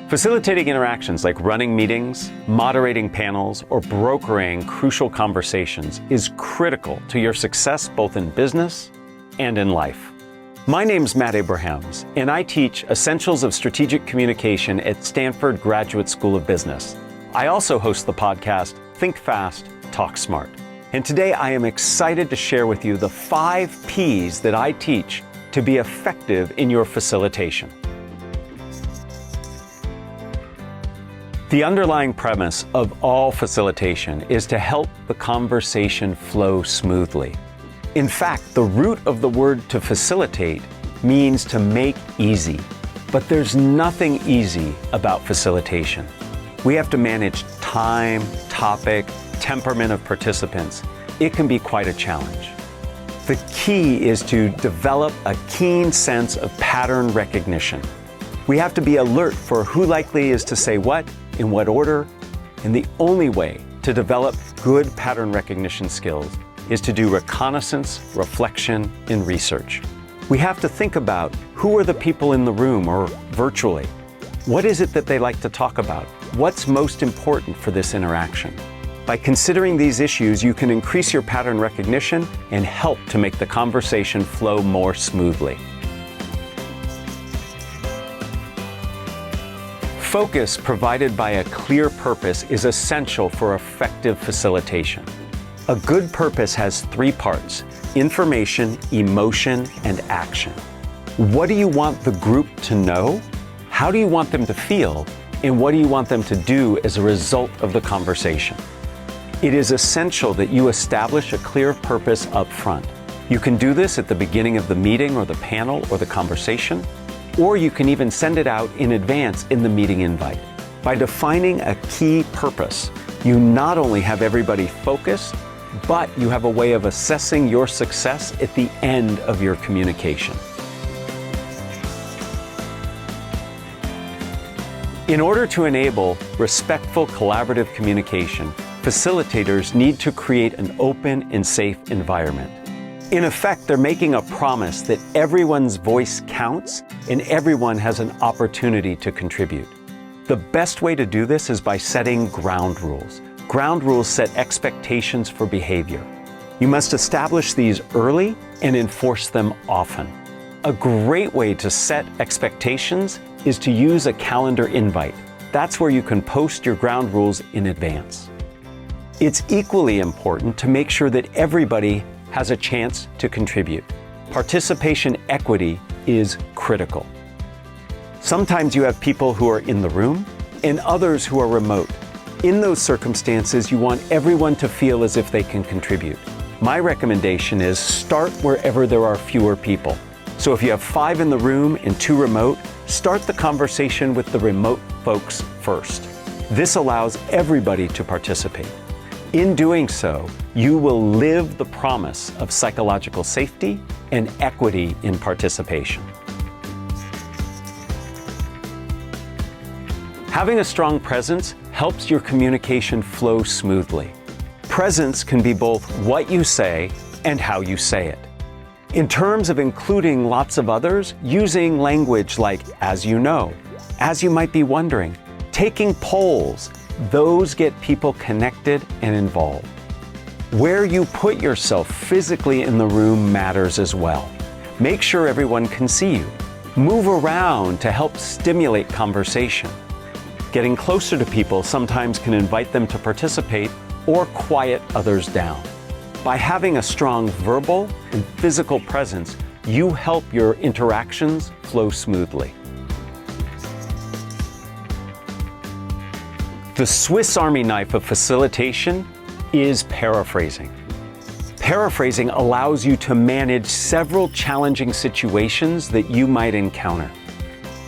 Facilitating interactions like running meetings, moderating panels, or brokering crucial conversations is critical to your success both in business and in life. My name's Matt Abrahams, and I teach Essentials of Strategic Communication at Stanford Graduate School of Business. I also host the podcast, Think Fast, Talk Smart. And today I am excited to share with you the 5 P's that I teach to be effective in your facilitation. The underlying premise of all facilitation is to help the conversation flow smoothly. In fact, the root of the word to facilitate means to make easy. But there's nothing easy about facilitation. We have to manage time, topic, temperament of participants. It can be quite a challenge. The key is to develop a keen sense of pattern recognition. We have to be alert for who likely is to say what, in what order, and the only way to develop good pattern recognition skills is to do reconnaissance, reflection, and research. We have to think about who are the people in the room or virtually. What is it that they like to talk about? What's most important for this interaction? By considering these issues, you can increase your pattern recognition and help to make the conversation flow more smoothly. Focus provided by a clear purpose is essential for effective facilitation. A good purpose has 3 parts: information, emotion, and action. What do you want the group to know? How do you want them to feel? And what do you want them to do as a result of the conversation? It is essential that you establish a clear purpose up front. You can do this at the beginning of the meeting or the panel or the conversation, or you can even send it out in advance in the meeting invite. By defining a key purpose, you not only have everybody focused, but you have a way of assessing your success at the end of your communication. In order to enable respectful collaborative communication, facilitators need to create an open and safe environment. In effect, they're making a promise that everyone's voice counts and everyone has an opportunity to contribute. The best way to do this is by setting ground rules. Ground rules set expectations for behavior. You must establish these early and enforce them often. A great way to set expectations is to use a calendar invite. That's where you can post your ground rules in advance. It's equally important to make sure that everybody has a chance to contribute. Participation equity is critical. Sometimes you have people who are in the room and others who are remote. In those circumstances, you want everyone to feel as if they can contribute. My recommendation is start wherever there are fewer people. So if you have 5 in the room and 2 remote, start the conversation with the remote folks first. This allows everybody to participate. In doing so, you will live the promise of psychological safety and equity in participation. Having a strong presence helps your communication flow smoothly. Presence can be both what you say and how you say it. In terms of including lots of others, using language like "as you know," "as you might be wondering," taking polls, those get people connected and involved. Where you put yourself physically in the room matters as well. Make sure everyone can see you. Move around to help stimulate conversation. Getting closer to people sometimes can invite them to participate or quiet others down. By having a strong verbal and physical presence, you help your interactions flow smoothly. The Swiss Army knife of facilitation is paraphrasing. Paraphrasing allows you to manage several challenging situations that you might encounter.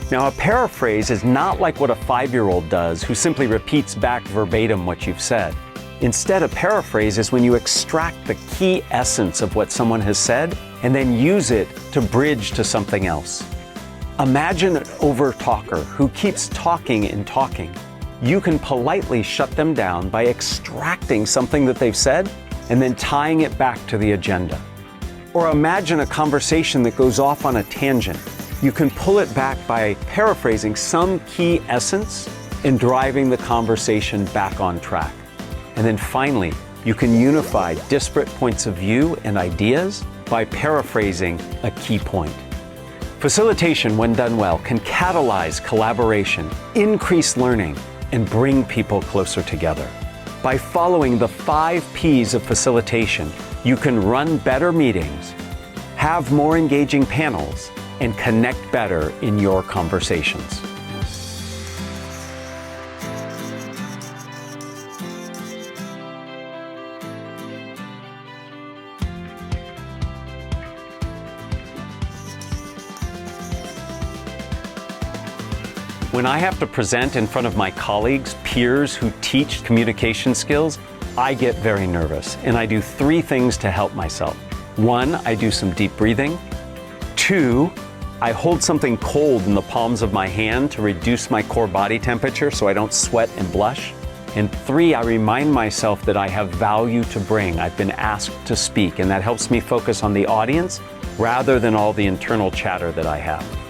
Now, a paraphrase is not like what a 5-year-old does who simply repeats back verbatim what you've said. Instead, a paraphrase is when you extract the key essence of what someone has said and then use it to bridge to something else. Imagine an over-talker who keeps talking and talking. You can politely shut them down by extracting something that they've said and then tying it back to the agenda. Or imagine a conversation that goes off on a tangent. You can pull it back by paraphrasing some key essence and driving the conversation back on track. And then finally, you can unify disparate points of view and ideas by paraphrasing a key point. Facilitation, when done well, can catalyze collaboration, increase learning, and bring people closer together. By following the 5 P's of facilitation, you can run better meetings, have more engaging panels, and connect better in your conversations. When I have to present in front of my colleagues, peers who teach communication skills, I get very nervous, and I do 3 things to help myself. 1, I do some deep breathing. 2, I hold something cold in the palms of my hand to reduce my core body temperature so I don't sweat and blush. And 3, I remind myself that I have value to bring. I've been asked to speak, and that helps me focus on the audience rather than all the internal chatter that I have.